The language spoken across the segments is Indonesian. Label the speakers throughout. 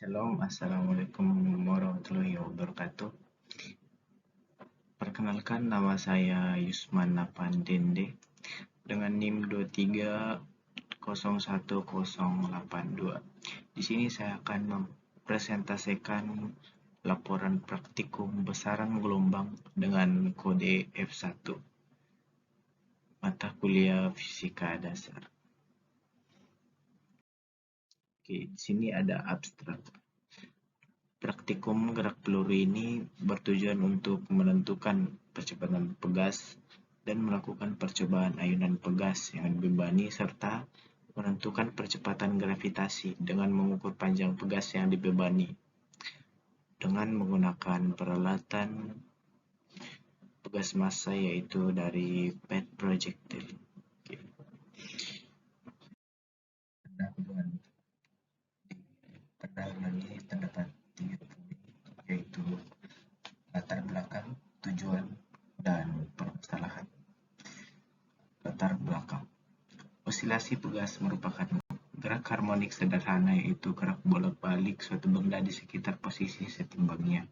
Speaker 1: Shalom, Assalamualaikum warahmatullahi wabarakatuh. Perkenalkan, nama saya Yusman Napandende dengan NIM 2301082. Di sini saya akan mempresentasikan laporan praktikum besaran gelombang dengan kode F1, mata kuliah fisika dasar. Oke, di sini ada abstrak. Praktikum gerak peluru ini bertujuan untuk menentukan percepatan pegas dan melakukan percobaan ayunan pegas yang dibebani serta menentukan percepatan gravitasi dengan mengukur panjang pegas yang dibebani dengan menggunakan peralatan pegas massa yaitu dari PET projectile. Pendahuluan ini terdapat 3 poin, yaitu latar belakang, tujuan, dan permasalahan. Latar belakang. Osilasi pegas merupakan gerak harmonik sederhana, yaitu gerak bolak-balik suatu benda di sekitar posisi setimbangnya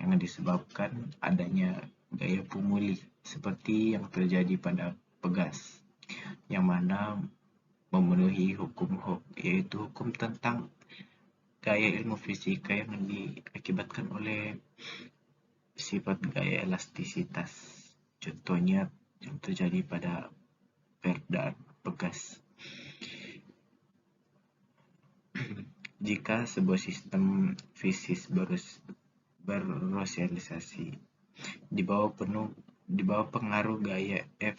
Speaker 1: yang disebabkan adanya gaya pemulih seperti yang terjadi pada pegas, yang mana memenuhi hukum Hooke, yaitu hukum tentang gaya ilmu fisika yang diakibatkan oleh sifat gaya elastisitas. Contohnya yang terjadi pada peredaan pegas. Jika sebuah sistem fisis berosialisasi di bawah pengaruh gaya F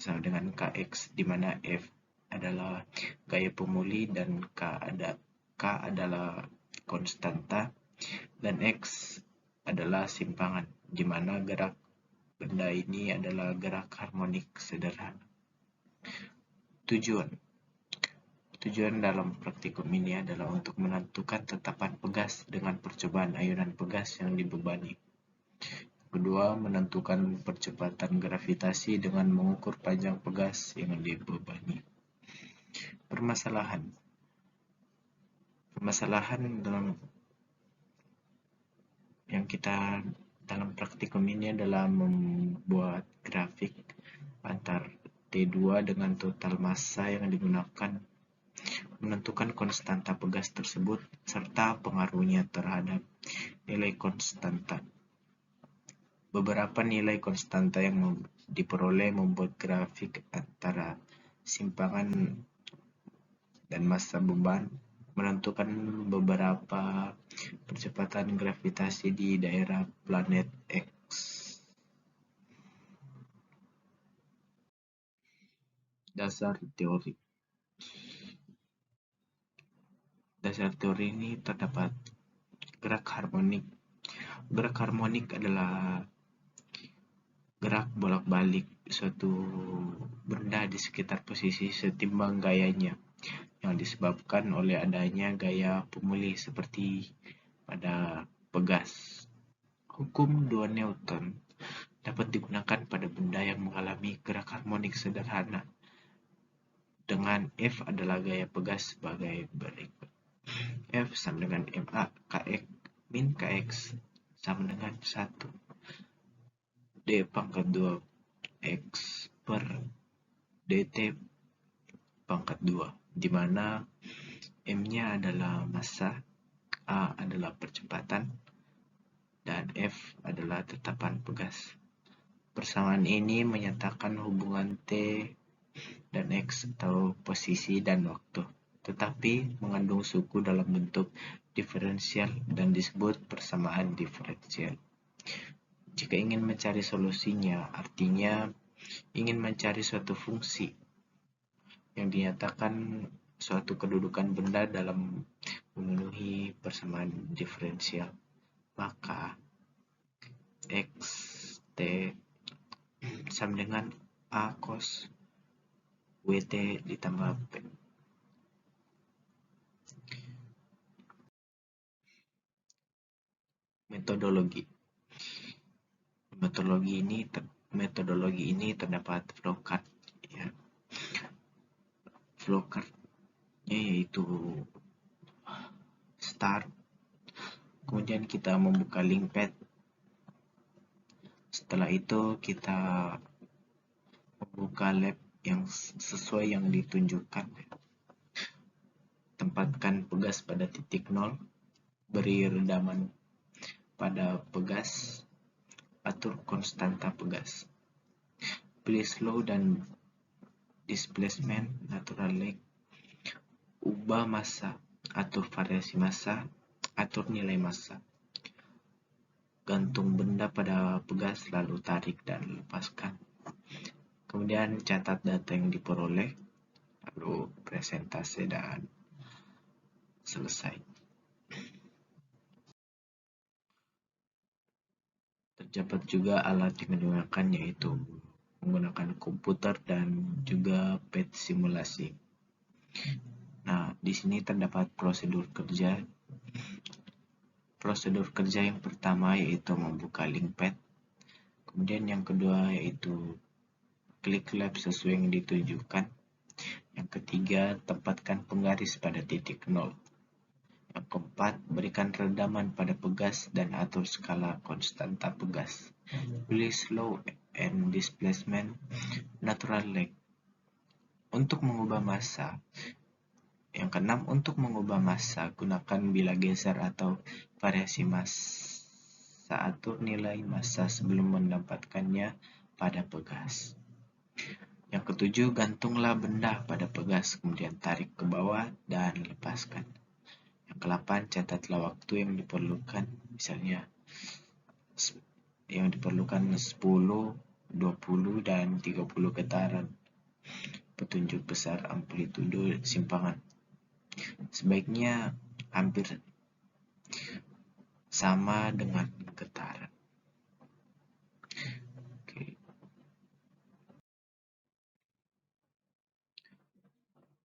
Speaker 1: sama dengan Kx, di mana F adalah gaya pemulih dan K adalah konstanta dan X adalah simpangan, di mana gerak benda ini adalah gerak harmonik sederhana. Tujuan dalam praktikum ini adalah untuk menentukan tetapan pegas dengan percobaan ayunan pegas yang dibebani. Kedua, menentukan percepatan gravitasi dengan mengukur panjang pegas yang dibebani. Permasalahan dalam praktikum ini adalah membuat grafik antar T2 dengan total massa yang digunakan, menentukan konstanta pegas tersebut serta pengaruhnya terhadap nilai konstanta. Beberapa nilai konstanta yang diperoleh membuat grafik antara simpangan dan massa beban, menentukan beberapa percepatan gravitasi di daerah planet X. Dasar teori ini terdapat gerak harmonik. Gerak harmonik adalah gerak bolak-balik suatu benda di sekitar posisi setimbang gayanya yang disebabkan oleh adanya gaya pemulih seperti pada pegas. Hukum 2 Newton dapat digunakan pada benda yang mengalami gerak harmonik sederhana dengan F adalah gaya pegas sebagai berikut. F sama dengan MA Kx min Kx sama dengan 1 D pangkat 2 X per dt pangkat 2, di mana M-nya adalah massa, A adalah percepatan, dan F adalah tetapan pegas. Persamaan ini menyatakan hubungan T dan X atau posisi dan waktu, tetapi mengandung suku dalam bentuk diferensial dan disebut persamaan diferensial. Jika ingin mencari solusinya, artinya ingin mencari suatu fungsi yang dinyatakan suatu kedudukan benda dalam memenuhi persamaan diferensial, maka X T sama dengan A cos WT ditambah P. Metodologi ini terdapat flowchart, ya. Flowchart-nya yaitu start. Kemudian kita membuka link pad. Setelah itu kita membuka lab yang sesuai yang ditunjukkan. Tempatkan pegas pada titik 0, beri redaman pada pegas, atur konstanta pegas, pilih slow dan displacement natural lag, ubah massa, atur variasi massa, atur nilai massa, gantung benda pada pegas lalu tarik dan lepaskan. Kemudian catat data yang diperoleh, lalu presentasi dan selesai. Terdapat juga alat yang digunakan, yaitu menggunakan komputer dan juga pad simulasi. Nah, di sini terdapat prosedur kerja. Prosedur kerja yang pertama yaitu membuka link pad. Kemudian yang kedua yaitu klik lab sesuai yang ditunjukkan. Yang ketiga, tempatkan penggaris pada titik 0. Yang keempat, berikan redaman pada pegas dan atur skala konstanta pegas. Pilih slow and displacement natural lag. Untuk mengubah massa. Yang keenam, untuk mengubah massa, gunakan bilah geser atau variasi massa. Atur nilai massa sebelum mendapatkannya pada pegas. Yang ketujuh, gantunglah benda pada pegas, kemudian tarik ke bawah dan lepaskan. Yang ke-8, catatlah waktu yang diperlukan, misalnya yang diperlukan 10, 20, dan 30 getaran. Petunjuk besar amplitudo simpangan. Sebaiknya hampir sama dengan getaran. Oke.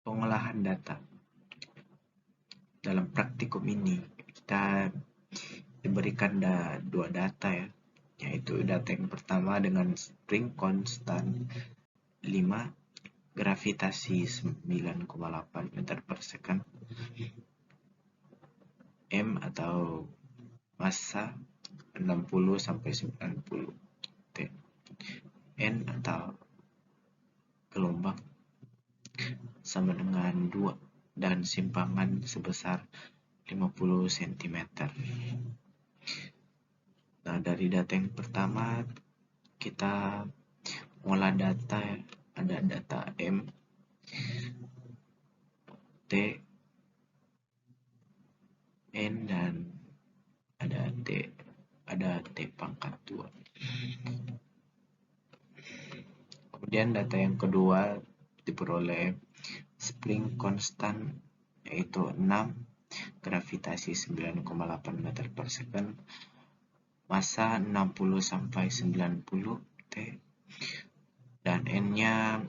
Speaker 1: Pengolahan data. Dalam praktikum ini kita diberikan dua data ya, yaitu data yang pertama dengan spring konstan 5, gravitasi 9,8 meter per second, M atau massa 60 sampai 90 T, N atau gelombang sama dengan 2 dan simpangan sebesar 50 cm. Nah, dari data yang pertama kita mengolah data, ada data M, T, N, dan ada T pangkat 2. Kemudian data yang kedua diperoleh spring konstan yaitu 6, gravitasi 9,8 meter per second, massa 60 sampai 90 T, dan N-nya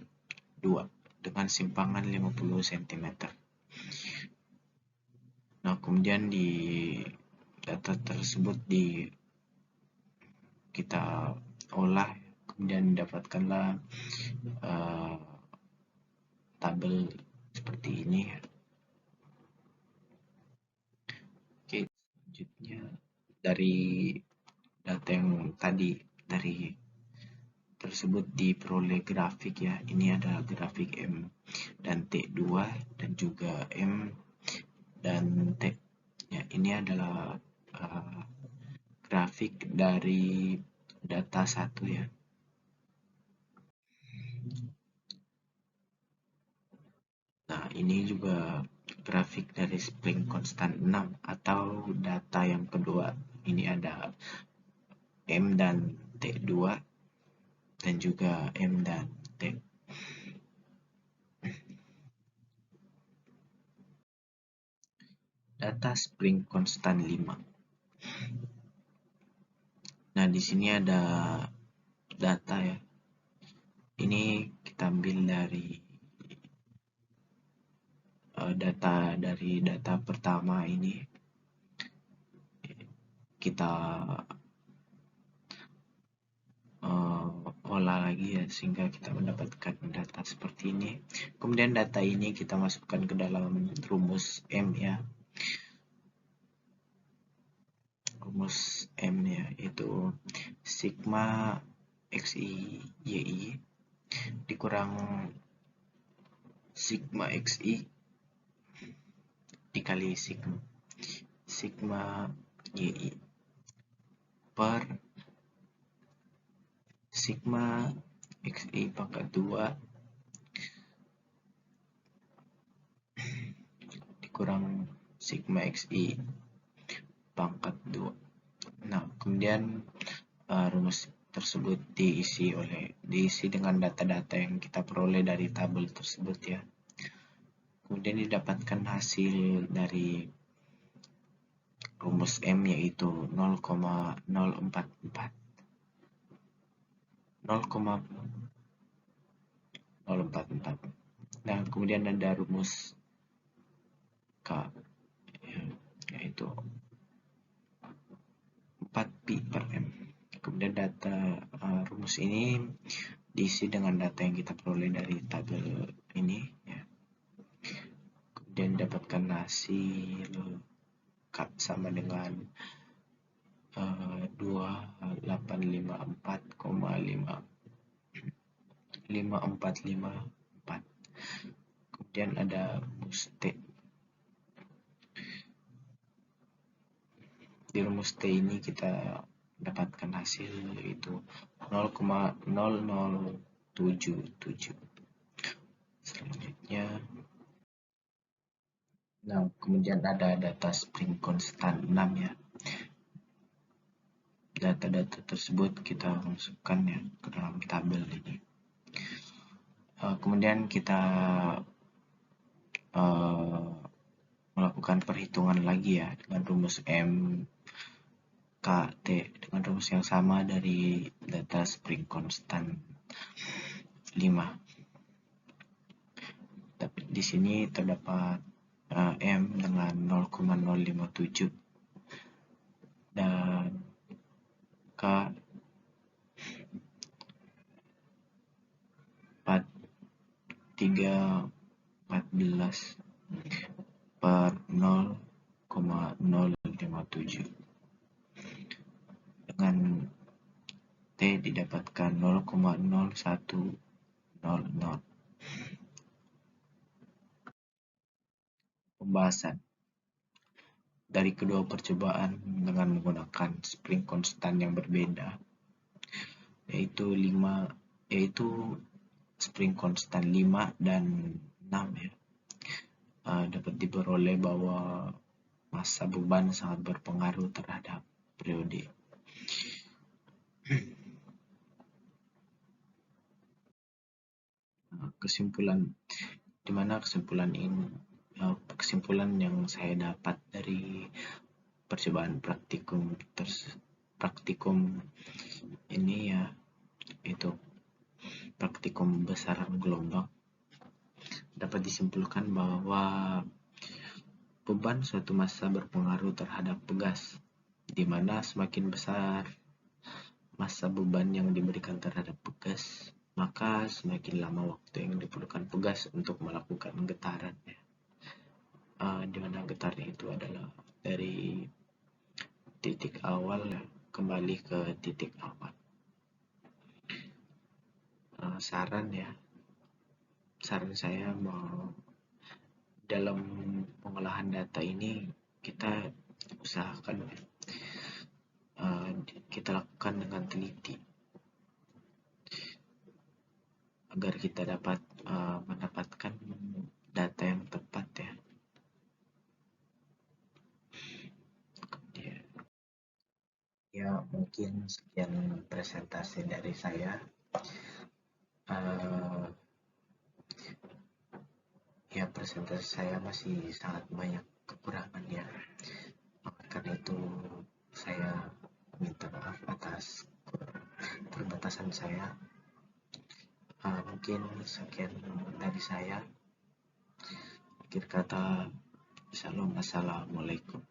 Speaker 1: 2 dengan simpangan 50 cm. Nah, kemudian di data tersebut kita olah, kemudian dapatkanlah tabel seperti ini. Oke, selanjutnya dari data yang tadi tersebut diperoleh grafik ya. Ini ada grafik M dan T2 dan juga M dan T. Ya, ini adalah grafik dari data 1 ya. Nah, ini juga grafik dari spring konstan 6 atau data yang kedua. Ini ada M dan T2 dan juga M dan T. Data spring konstan 5. Nah, di sini ada data ya. Ini kita ambil dari data pertama ini. Kita olah lagi ya, sehingga kita mendapatkan data seperti ini. Kemudian data ini kita masukkan ke dalam rumus M ya. sigma xi yi dikurang sigma xi dikali sigma yi per sigma xi pangkat 2 dikurang sigma xi pangkat 2. Nah, kemudian rumus tersebut diisi dengan data-data yang kita peroleh dari tabel tersebut ya. Kemudian didapatkan hasil dari rumus M yaitu 0,044. Nah, kemudian ada rumus K yaitu 4pi per M. Kemudian data rumus ini diisi dengan data yang kita peroleh dari tabel ini ya. Kemudian dapatkan hasil K sama dengan 2854,5454. Kemudian ada rumus T. Di rumus T ini kita dapatkan hasil yaitu 0,0077. Selanjutnya, nah kemudian ada data spring konstan 6 ya. Data-data tersebut kita masukkan ya ke dalam tabel ini. Kemudian kita melakukan perhitungan lagi ya dengan rumus M K T dengan rumus yang sama dari data spring konstan 5. Tapi di sini terdapat M dengan 0,057 dan K 314 per 0,057 dengan T didapatkan 0,0100. Pembahasan dari kedua percobaan dengan menggunakan spring konstan yang berbeda yaitu spring konstan 5 dan 6 ya. Dapat diperoleh bahwa massa beban sangat berpengaruh terhadap periode. Kesimpulan yang saya dapat dari percobaan praktikum ini ya, itu praktikum besaran gelombang, dapat disimpulkan bahwa beban suatu massa berpengaruh terhadap pegas, di mana semakin besar massa beban yang diberikan terhadap pegas, maka semakin lama waktu yang diperlukan pegas untuk melakukan getaran ya. Di mana getarnya itu adalah dari titik awal ya, kembali ke titik awal. Saran saya mau dalam pengolahan data ini kita usahakan kita lakukan dengan teliti agar kita dapat mendapatkan data yang tepat ya. Ya, mungkin sekian presentasi dari saya. Ya, presentasi saya masih sangat banyak kekurangan ya. Karena itu saya minta maaf atas keterbatasan saya. Mungkin sekian dari saya. Akhir kata, Shalom, assalamualaikum.